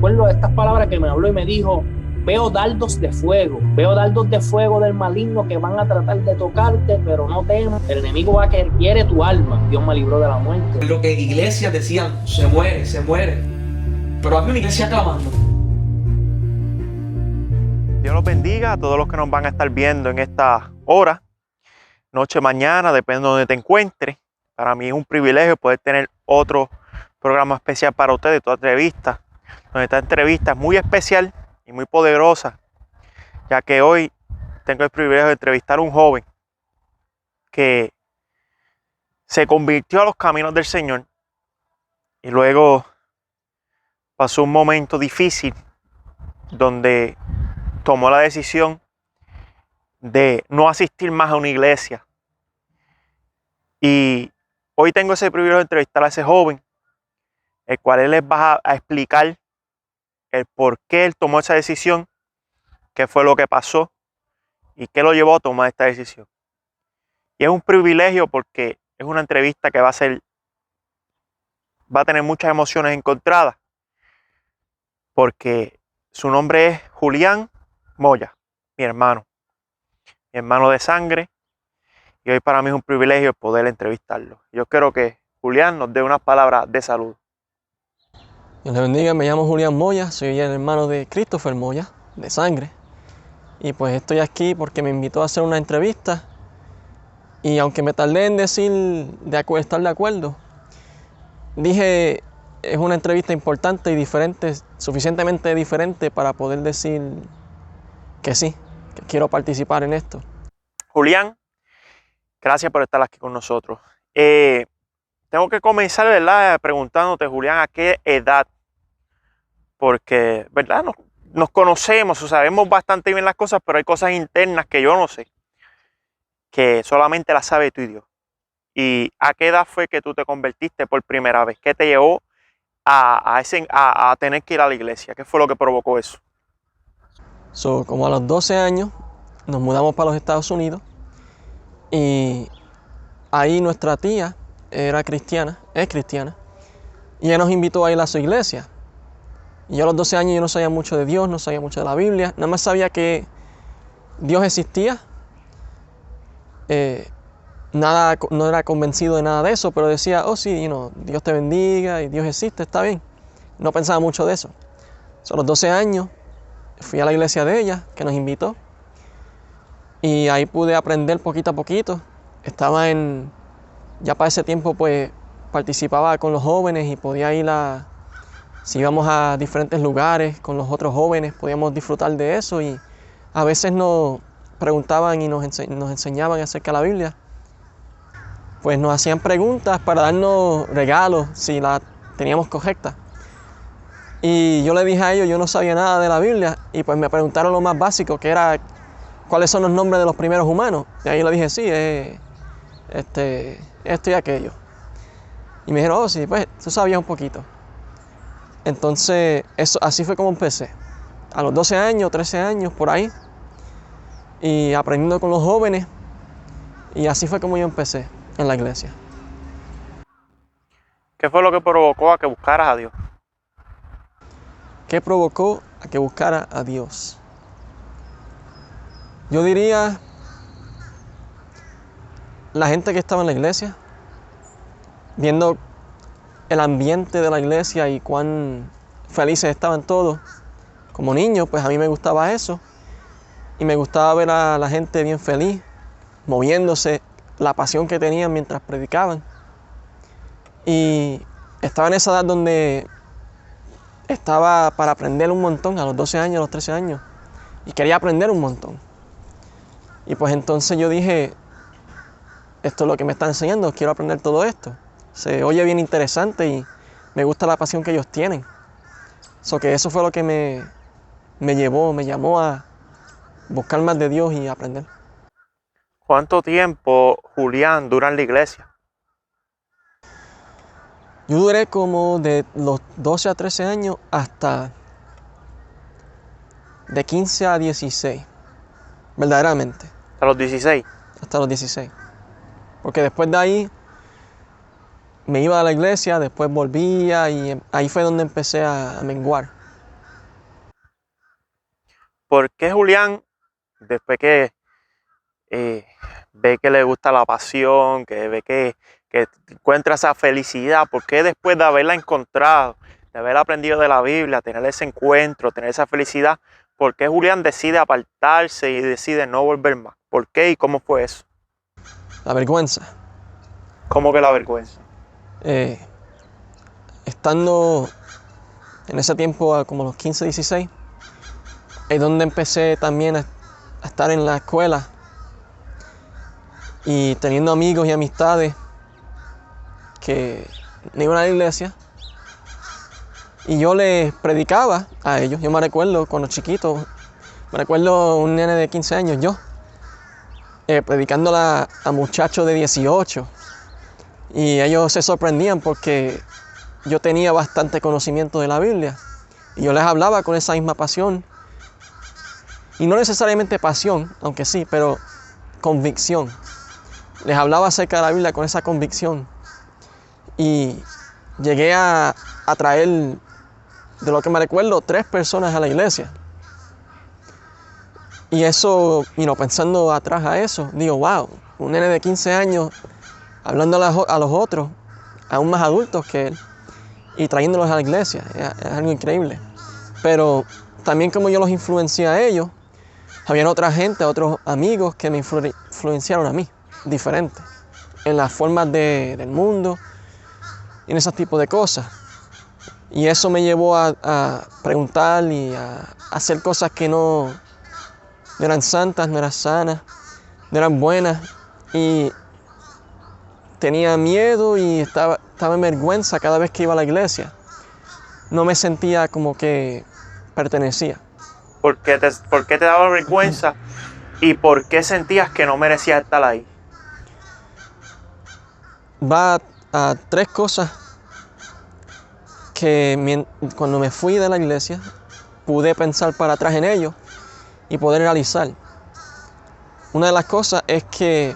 recuerdo estas palabras que me habló y me dijo: veo dardos de fuego del maligno que van a tratar de tocarte, pero no temas, el enemigo va a querer, quiere tu alma. Dios me libró de la muerte. Lo que iglesias decían, se muere, pero había una iglesia clamando. Dios los bendiga a todos los que nos van a estar viendo en esta hora, noche, mañana, depende de donde te encuentres. Para mí es un privilegio poder tener otro programa especial para ustedes, otra entrevista, donde esta entrevista es muy especial y muy poderosa, ya que hoy tengo el privilegio de entrevistar a un joven que se convirtió a los caminos del Señor y luego pasó un momento difícil donde tomó la decisión de no asistir más a una iglesia. Y hoy tengo ese privilegio de entrevistar a ese joven, el cual él les va a explicar el por qué él tomó esa decisión, qué fue lo que pasó y qué lo llevó a tomar esta decisión. Y es un privilegio porque es una entrevista que va a tener muchas emociones encontradas, porque su nombre es Julián Moya, mi hermano de sangre, y hoy para mí es un privilegio poder entrevistarlo. Yo quiero que Julián nos dé unas palabras de salud. Dios le bendiga, me llamo Julián Moya, soy el hermano de Christopher Moya, de sangre. Y pues estoy aquí porque me invitó a hacer una entrevista. Y aunque me tardé en decir estar de acuerdo, dije, es una entrevista importante y diferente, suficientemente diferente para poder decir que sí, que quiero participar en esto. Julián, gracias por estar aquí con nosotros. Tengo que comenzar, ¿verdad?, preguntándote, Julián, ¿a qué edad? Porque, ¿verdad?, nos conocemos, o sabemos bastante bien las cosas, pero hay cosas internas que yo no sé, que solamente las sabe tú y Dios. ¿Y a qué edad fue que tú te convertiste por primera vez? ¿Qué te llevó a tener que ir a la iglesia? ¿Qué fue lo que provocó eso? Como a los 12 años nos mudamos para los Estados Unidos y ahí nuestra tía es cristiana, y ella nos invitó a ir a su iglesia. Y yo a los 12 años yo no sabía mucho de Dios, no sabía mucho de la Biblia, nada más sabía que Dios existía. No era convencido de nada de eso, pero decía, oh sí, Dios te bendiga y Dios existe, está bien. No pensaba mucho de eso. A los 12 años fui a la iglesia de ella, que nos invitó, y ahí pude aprender poquito a poquito. Ya para ese tiempo pues participaba con los jóvenes y podía ir si íbamos a diferentes lugares con los otros jóvenes, podíamos disfrutar de eso, y a veces nos preguntaban y nos enseñaban acerca de la Biblia. Pues nos hacían preguntas para darnos regalos si la teníamos correcta. Y yo le dije a ellos, yo no sabía nada de la Biblia, y pues me preguntaron lo más básico, que era cuáles son los nombres de los primeros humanos. Y ahí le dije, sí, esto y aquello. Y me dijeron, oh sí, pues tú sabías un poquito. Entonces, así fue como empecé. A los 12 años, 13 años, por ahí. Y aprendiendo con los jóvenes. Y así fue como yo empecé en la iglesia. ¿Qué fue lo que provocó a que buscaras a Dios? ¿Qué provocó a que buscara a Dios? Yo diría la gente que estaba en la iglesia, viendo el ambiente de la iglesia y cuán felices estaban todos. Como niño, pues a mí me gustaba eso. Y me gustaba ver a la gente bien feliz, moviéndose, la pasión que tenían mientras predicaban. Y estaba en esa edad donde estaba para aprender un montón, a los 12 años, a los 13 años. Y quería aprender un montón. Y pues entonces yo dije, esto es lo que me está enseñando, quiero aprender todo esto. Se oye bien interesante y me gusta la pasión que ellos tienen. Que eso fue lo que me llamó a buscar más de Dios y aprender. ¿Cuánto tiempo, Julián, dura en la iglesia? Yo duré como de los 12 a 13 años hasta de 15 a 16, verdaderamente. ¿A los 16? Hasta los 16. Porque después de ahí me iba a la iglesia, después volvía y ahí fue donde empecé a menguar. ¿por qué Julián, después que ve que le gusta la pasión, que ve que encuentra esa felicidad, por qué después de haberla encontrado, de haber aprendido de la Biblia, tener ese encuentro, tener esa felicidad, por qué Julián decide apartarse y decide no volver más? ¿Por qué y cómo fue eso? La vergüenza. ¿Cómo que la vergüenza? Estando en ese tiempo, como los 15, 16, es donde empecé también a estar en la escuela y teniendo amigos y amistades que no iban a la iglesia. Y yo les predicaba a ellos. Yo me recuerdo cuando chiquito, me recuerdo un nene de 15 años, yo, predicándole a muchachos de 18. Y ellos se sorprendían porque yo tenía bastante conocimiento de la Biblia. Y yo les hablaba con esa misma pasión. Y no necesariamente pasión, aunque sí, pero convicción. Les hablaba acerca de la Biblia con esa convicción. Y llegué a traer, de lo que me recuerdo, 3 personas a la iglesia. Y eso, pensando atrás a eso, digo, wow, un nene de 15 años hablando a los otros, aún más adultos que él, y trayéndolos a la iglesia. Es algo increíble. Pero también como yo los influencié a ellos, había otra gente, otros amigos que me influenciaron a mí, diferente, en las formas del mundo y en ese tipo de cosas. Y eso me llevó a preguntar y a hacer cosas que no eran santas, no eran sanas, no eran buenas. Y tenía miedo y estaba en vergüenza cada vez que iba a la iglesia. No me sentía como que pertenecía. ¿Por qué te daba vergüenza y por qué sentías que no merecías estar ahí? Va a 3 cosas que cuando me fui de la iglesia pude pensar para atrás en ello y poder realizar. Una de las cosas es que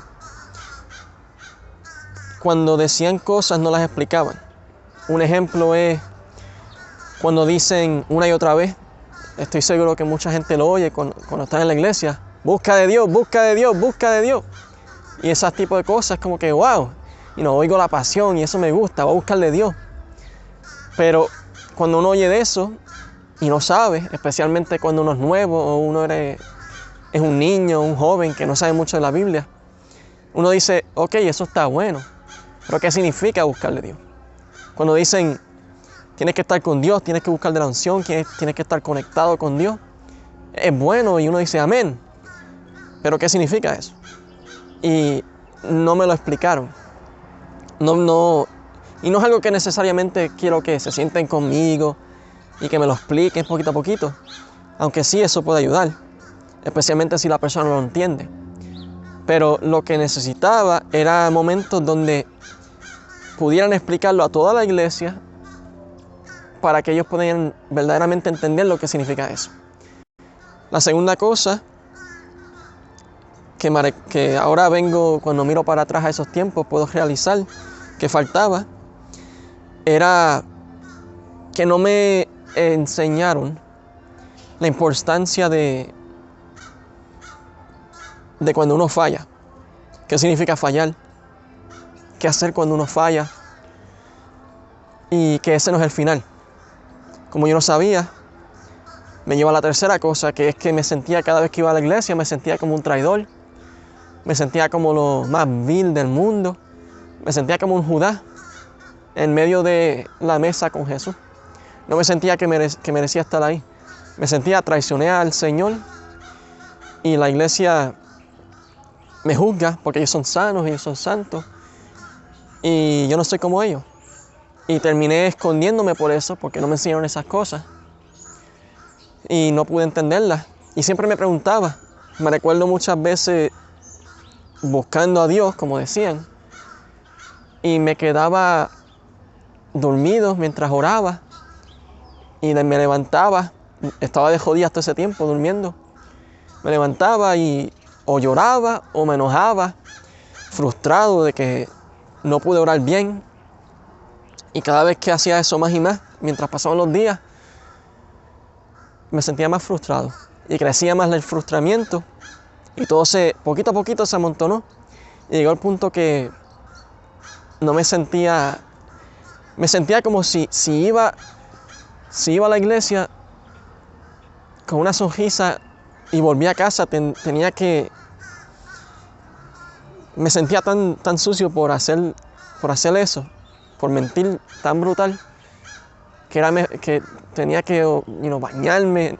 cuando decían cosas no las explicaban. Un ejemplo es cuando dicen una y otra vez, estoy seguro que mucha gente lo oye cuando están en la iglesia, busca de Dios, busca de Dios, busca de Dios. Y ese tipo de cosas como que wow, oigo la pasión y eso me gusta, voy a buscar de Dios. Pero cuando uno oye de eso y no sabe, especialmente cuando uno es nuevo o uno es un niño, un joven que no sabe mucho de la Biblia, uno dice, ok, eso está bueno, pero ¿qué significa buscar de Dios? Cuando dicen, tienes que estar con Dios, tienes que buscar de la unción, tienes que estar conectado con Dios, es bueno y uno dice amén, pero ¿qué significa eso? Y no me lo explicaron. Y no es algo que necesariamente quiero que se sienten conmigo y que me lo expliquen poquito a poquito, aunque sí eso puede ayudar, especialmente si la persona no lo entiende. Pero lo que necesitaba era momentos donde pudieran explicarlo a toda la iglesia para que ellos pudieran verdaderamente entender lo que significa eso. La segunda cosa que ahora cuando miro para atrás a esos tiempos, puedo realizar que faltaba, era que no me enseñaron la importancia de cuando uno falla. ¿Qué significa fallar? ¿Qué hacer cuando uno falla? Y que ese no es el final. Como yo no sabía, me lleva a la tercera cosa, que es que me sentía cada vez que iba a la iglesia, me sentía como un traidor, me sentía como lo más vil del mundo, me sentía como un Judá en medio de la mesa con Jesús. No me sentía que merecía estar ahí. Me sentía traicioné al Señor y la iglesia me juzga porque ellos son sanos, ellos son santos y yo no soy como ellos. Y terminé escondiéndome por eso, porque no me enseñaron esas cosas y no pude entenderlas. Y siempre me preguntaba, me recuerdo muchas veces buscando a Dios, como decían, y me quedaba dormido mientras oraba y me levantaba, estaba de jodida hasta ese tiempo durmiendo, me levantaba y o lloraba o me enojaba, frustrado de que no pude orar bien. Y cada vez que hacía eso más y más, mientras pasaban los días, me sentía más frustrado y crecía más el frustramiento y todo poquito a poquito se amontonó y llegó al punto que no me sentía como si iba a la iglesia con una sonrisa y volví a casa, me sentía tan sucio por hacer eso, por mentir tan brutal, que tenía que bañarme,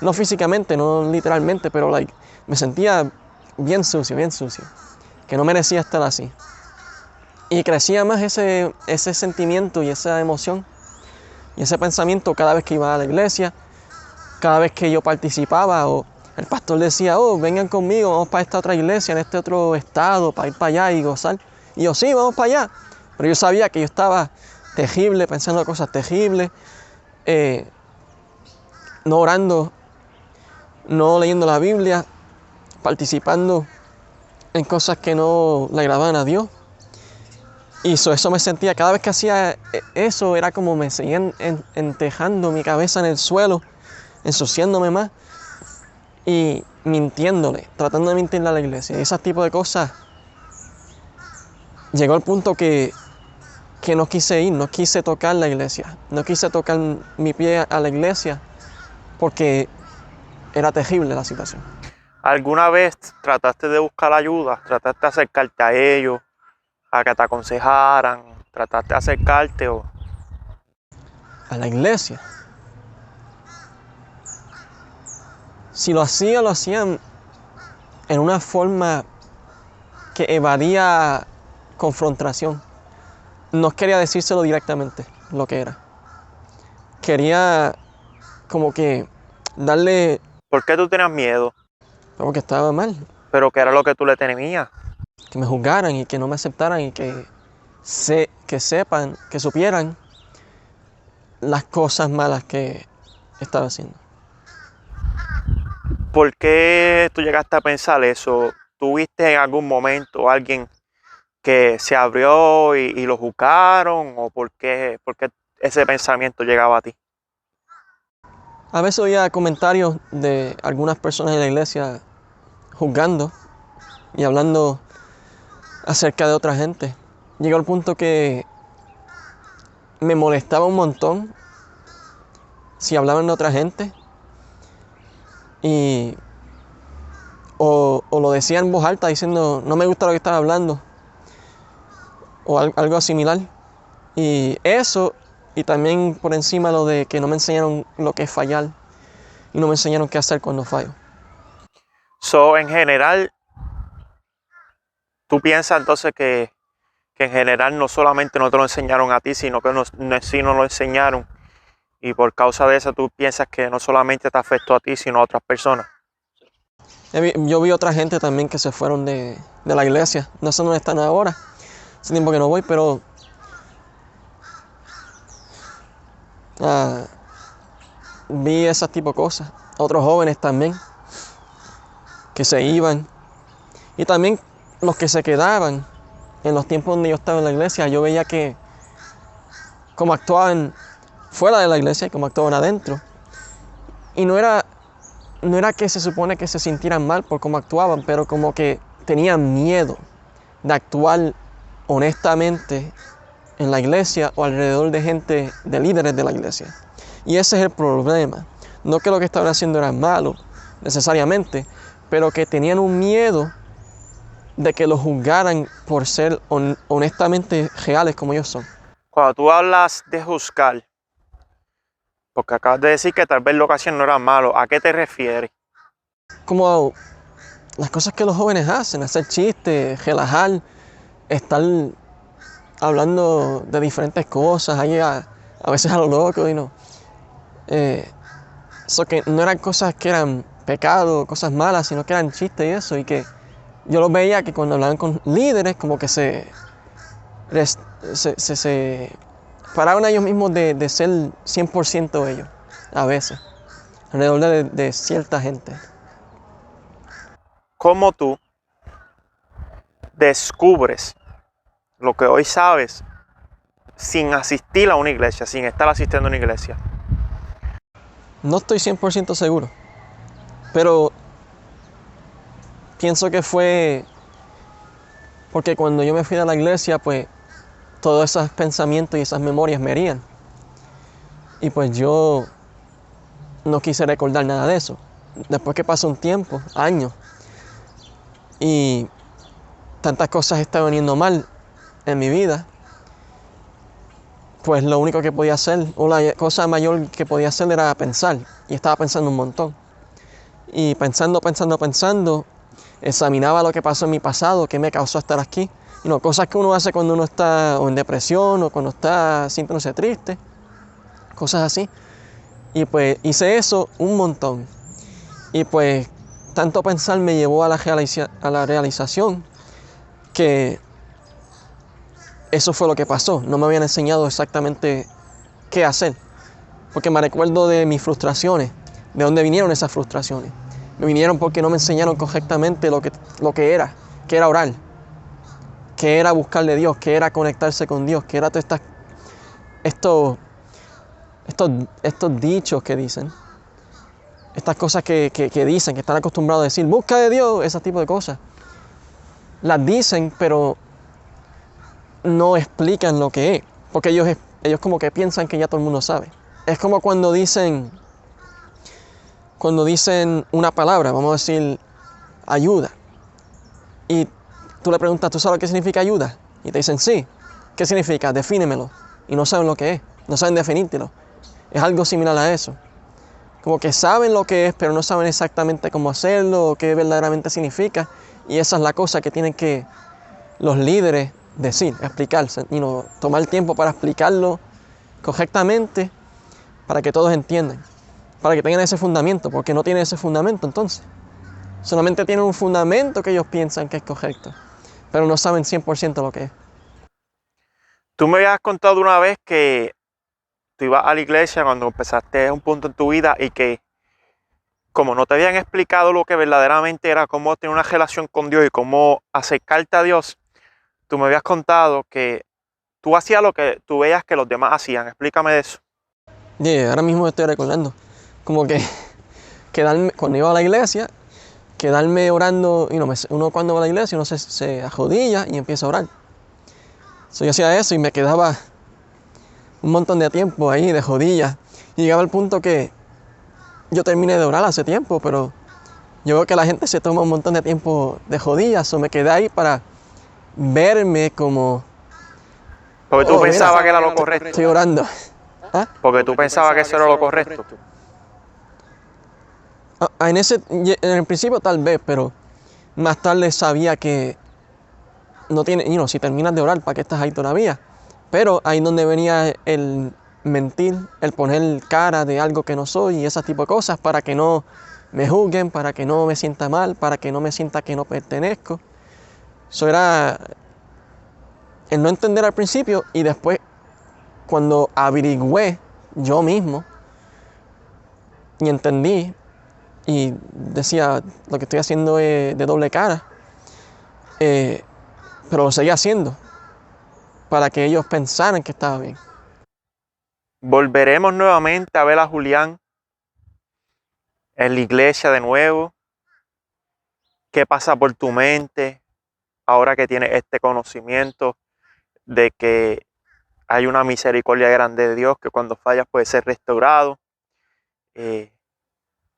no físicamente, no literalmente, pero me sentía bien sucio, que no merecía estar así. Y crecía más ese sentimiento y esa emoción y ese pensamiento cada vez que iba a la iglesia, cada vez que yo participaba o el pastor decía, vengan conmigo, vamos para esta otra iglesia, en este otro estado, para ir para allá y gozar. Y yo, sí, vamos para allá. Pero yo sabía que yo estaba terrible, pensando cosas terribles, no orando, no leyendo la Biblia, participando en cosas que no le agradaban a Dios. Y eso me sentía, cada vez que hacía eso, era como me seguían entejando mi cabeza en el suelo, ensuciándome más y mintiéndole, tratando de mentirle a la iglesia. Y ese tipo de cosas, llegó al punto que no quise ir, no quise tocar la iglesia, no quise tocar mi pie a la iglesia porque era terrible la situación. ¿Alguna vez trataste de buscar ayuda? ¿Trataste de acercarte a ellos, a que te aconsejaran? ¿Trataste de acercarte a la iglesia? Si lo hacían en una forma que evadía confrontación. No quería decírselo directamente lo que era. Quería como que darle... ¿Por qué tú tenías miedo? Como que estaba mal. ¿Pero qué era lo que tú le temías? Que me juzgaran y que no me aceptaran y que sepan, que supieran las cosas malas que estaba haciendo. ¿Por qué tú llegaste a pensar eso? ¿Tuviste en algún momento alguien que se abrió y lo juzgaron? ¿O por qué ese pensamiento llegaba a ti? A veces oía comentarios de algunas personas en la iglesia juzgando y hablando acerca de otra gente. Llegó al punto que me molestaba un montón si hablaban de otra gente o lo decían en voz alta diciendo no me gusta lo que están hablando o algo similar. Y eso, y también por encima lo de que no me enseñaron lo que es fallar y no me enseñaron qué hacer cuando fallo. En general, ¿tú piensas entonces que en general no solamente no te lo enseñaron a ti, sino que sí nos lo enseñaron? Y por causa de eso, ¿tú piensas que no solamente te afectó a ti, sino a otras personas? Yo vi otra gente también que se fueron de la iglesia. No sé dónde están ahora. Hace tiempo que no voy, pero vi ese tipo de cosas. Otros jóvenes también que se iban. Y también los que se quedaban. En los tiempos donde yo estaba en la iglesia, yo veía que cómo actuaban fuera de la iglesia y cómo actuaban adentro. Y no era que se supone que se sintieran mal por cómo actuaban, pero como que tenían miedo de actuar honestamente en la iglesia o alrededor de gente, de líderes de la iglesia. Y ese es el problema. No que lo que estaban haciendo era malo necesariamente, pero que tenían un miedo de que los juzgaran por ser honestamente reales como ellos son. Cuando tú hablas de juzgar, porque acabas de decir que tal vez lo que hacían no era malo, ¿a qué te refieres? Como las cosas que los jóvenes hacen, hacer chistes, relajar, estar hablando de diferentes cosas, ahí a veces a lo loco y no. Eso que no eran cosas que eran pecado, cosas malas, sino que eran chistes y eso, y que yo los veía que cuando hablaban con líderes como que se paraban ellos mismos de ser 100% ellos, a veces, alrededor de cierta gente. ¿Cómo tú descubres lo que hoy sabes sin asistir a una iglesia, sin estar asistiendo a una iglesia? No estoy 100% seguro, Pero pienso que fue porque cuando yo me fui de la iglesia, pues todos esos pensamientos y esas memorias me herían. Y pues yo no quise recordar nada de eso. Después que pasó un tiempo, años, y tantas cosas estaban yendo mal en mi vida, pues lo único que podía hacer, o la cosa mayor que podía hacer era pensar. Y estaba pensando un montón. Y pensando, examinaba lo que pasó en mi pasado, qué me causó estar aquí. Cosas que uno hace cuando uno está o en depresión o cuando está sintiéndose triste, cosas así. Y pues hice eso un montón. Y pues tanto pensar me llevó a la realización que eso fue lo que pasó. No me habían enseñado exactamente qué hacer. Porque me recuerdo de mis frustraciones, de dónde vinieron esas frustraciones. Me vinieron porque no me enseñaron correctamente lo que era orar, que era buscarle a Dios, que era conectarse con Dios, que era todos estos dichos que dicen, estas cosas que dicen, que están acostumbrados a decir, busca de Dios, ese tipo de cosas. Las dicen, pero no explican lo que es, porque ellos como que piensan que ya todo el mundo sabe. Es como cuando dicen una palabra, vamos a decir ayuda, y tú le preguntas, ¿tú sabes qué significa ayuda? Y te dicen, sí. ¿Qué significa? Defínemelo. Y no saben lo que es, no saben definírtelo. Es algo similar a eso. Como que saben lo que es, pero no saben exactamente cómo hacerlo o qué verdaderamente significa. Y esa es la cosa que tienen que los líderes decir, explicarse, tomar el tiempo para explicarlo correctamente para que todos entiendan, para que tengan ese fundamento, porque no tienen ese fundamento entonces. Solamente tienen un fundamento que ellos piensan que es correcto, pero no saben 100% lo que es. Tú me habías contado una vez que tú ibas a la iglesia cuando empezaste un punto en tu vida y que como no te habían explicado lo que verdaderamente era cómo tener una relación con Dios y cómo acercarte a Dios, tú me habías contado que tú hacías lo que tú veías que los demás hacían. Explícame de eso. Ahora mismo estoy recordando, como que quedarme, cuando iba a la iglesia, quedarme orando, uno cuando va a la iglesia uno se arrodilla y empieza a orar. Yo hacía eso y me quedaba un montón de tiempo ahí de rodillas. Y llegaba al punto que yo terminé de orar hace tiempo, pero yo veo que la gente se toma un montón de tiempo de rodillas, o me quedé ahí para verme como... Porque tú pensabas que era lo correcto. Estoy orando. ¿Ah? Porque tú pensabas que eso era lo correcto. En el principio tal vez, pero más tarde sabía que no tiene, si terminas de orar, ¿para qué estás ahí todavía? Pero ahí donde venía el mentir, el poner cara de algo que no soy y ese tipo de cosas para que no me juzguen, para que no me sienta mal, para que no me sienta que no pertenezco. Eso era el no entender al principio, y después cuando averigüé yo mismo y entendí y decía, lo que estoy haciendo es de doble cara, pero lo seguía haciendo para que ellos pensaran que estaba bien. Volveremos nuevamente a ver a Julián en la iglesia de nuevo. ¿Qué pasa por tu mente ahora que tienes este conocimiento de que hay una misericordia grande de Dios, que cuando fallas puede ser restaurado?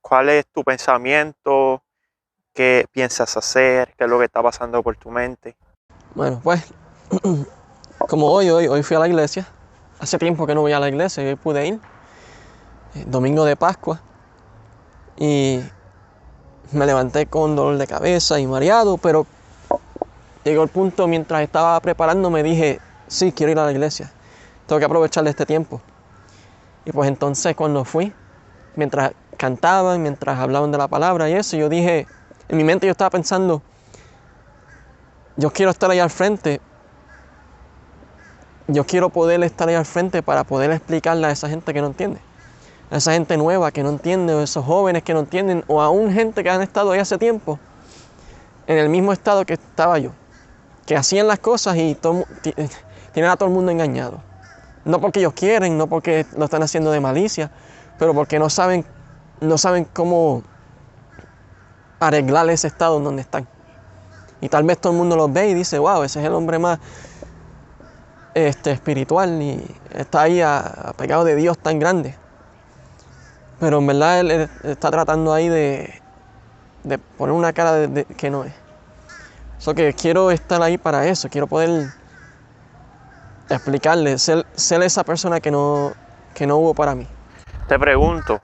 ¿Cuál es tu pensamiento? ¿Qué piensas hacer? ¿Qué es lo que está pasando por tu mente? Bueno, pues, como hoy fui a la iglesia. Hace tiempo que no voy a la iglesia y hoy pude ir. Domingo de Pascua. Y me levanté con dolor de cabeza y mareado, pero llegó el punto mientras estaba preparándome, dije, sí, quiero ir a la iglesia. Tengo que aprovechar este tiempo. Y pues entonces cuando fui, mientras cantaban, mientras hablaban de la palabra y eso, yo dije, en mi mente yo estaba pensando, yo quiero estar ahí al frente. Yo quiero poder estar ahí al frente para poder explicarle a esa gente que no entiende. A esa gente nueva que no entiende, o a esos jóvenes que no entienden, o aún gente que han estado ahí hace tiempo, en el mismo estado que estaba yo. Que hacían las cosas y tienen a todo el mundo engañado. No porque ellos quieren, no porque lo están haciendo de malicia, pero porque no saben cómo arreglar ese estado en donde están. Y tal vez todo el mundo los ve y dice, wow, ese es el hombre más espiritual y está ahí apegado de Dios tan grande. Pero en verdad él está tratando ahí de poner una cara que no es. So que quiero estar ahí para eso, quiero poder explicarle, ser esa persona que no hubo para mí. Te pregunto,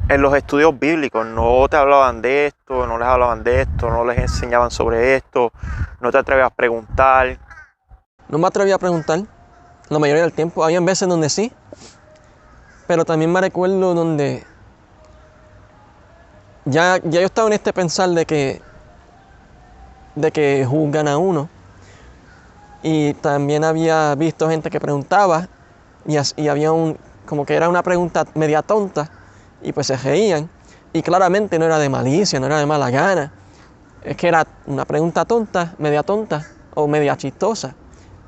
en los estudios bíblicos no te hablaban de esto, no les hablaban de esto, no les enseñaban sobre esto, no te atrevías a preguntar. No me atreví a preguntar, la mayoría del tiempo. Había veces donde sí, pero también me recuerdo donde ya yo estaba en este pensar de que juzgan a uno. Y también había visto gente que preguntaba y había como que era una pregunta media tonta y pues se reían. Y claramente no era de malicia, no era de mala gana. Es que era una pregunta tonta o media chistosa.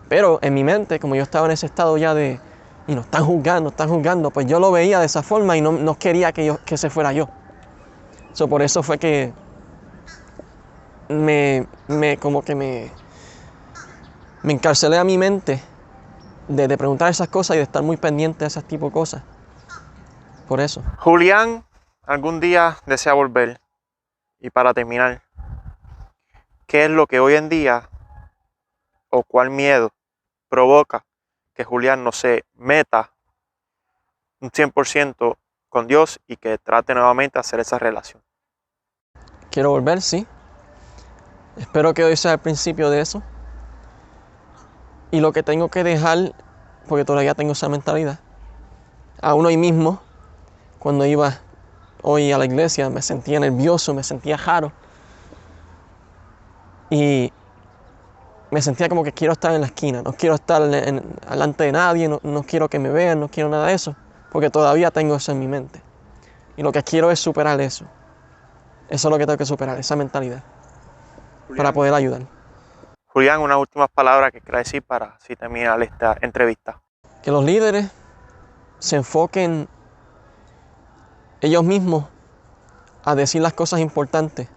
Pero en mi mente, como yo estaba en ese estado ya y nos están juzgando, pues yo lo veía de esa forma y no quería que se fuera yo. Por eso fue que me encarcelé a mi mente de preguntar esas cosas y de estar muy pendiente de ese tipo de cosas. Por eso. Julián algún día desea volver. Y para terminar, ¿qué es lo que hoy en día o cuál miedo provoca que Julián no se meta un 100% con Dios y que trate nuevamente de hacer esa relación? Quiero volver, sí. Espero que hoy sea el principio de eso. Y lo que tengo que dejar, porque todavía tengo esa mentalidad, aún hoy mismo, cuando iba hoy a la iglesia, me sentía nervioso, me sentía raro. Y me sentía como que quiero estar en la esquina, no quiero estar delante de nadie, no quiero que me vean, no quiero nada de eso, porque todavía tengo eso en mi mente. Y lo que quiero es superar eso. Eso es lo que tengo que superar, esa mentalidad, Julián, para poder ayudar. Julián, unas últimas palabras que quieras decir para así terminar esta entrevista. Que los líderes se enfoquen ellos mismos a decir las cosas importantes.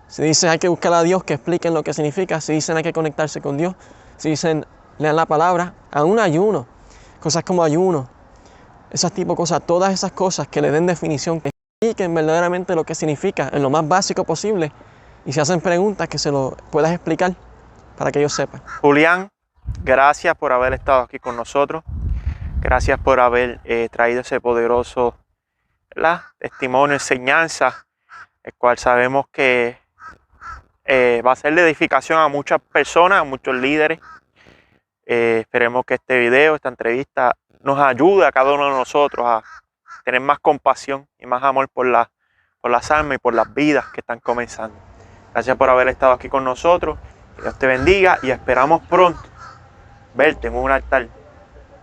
Si dicen hay que buscar a Dios, que expliquen lo que significa. Si dicen hay que conectarse con Dios. Si dicen lean la palabra, a un ayuno. Cosas como ayuno. Esas tipo de cosas, todas esas cosas que le den definición, que expliquen verdaderamente lo que significa en lo más básico posible. Y si hacen preguntas, que se lo puedas explicar para que ellos sepan. Julián, gracias por haber estado aquí con nosotros. Gracias por haber traído ese poderoso testimonio, enseñanza, el cual sabemos que va a ser de edificación a muchas personas, a muchos líderes. Esperemos que este video, esta entrevista, nos ayude a cada uno de nosotros a tener más compasión y más amor por las almas y por las vidas que están comenzando. Gracias por haber estado aquí con nosotros. Que Dios te bendiga y esperamos pronto verte en un altar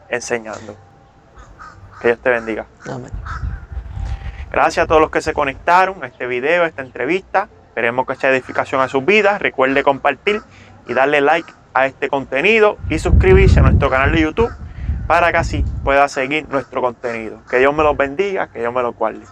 enseñando. Que Dios te bendiga. Amén. Gracias a todos los que se conectaron a este video, a esta entrevista. Esperemos que sea edificación a sus vidas. Recuerde compartir y darle like a este contenido y suscribirse a nuestro canal de YouTube para que así pueda seguir nuestro contenido. Que Dios me los bendiga, que Dios me los guarde.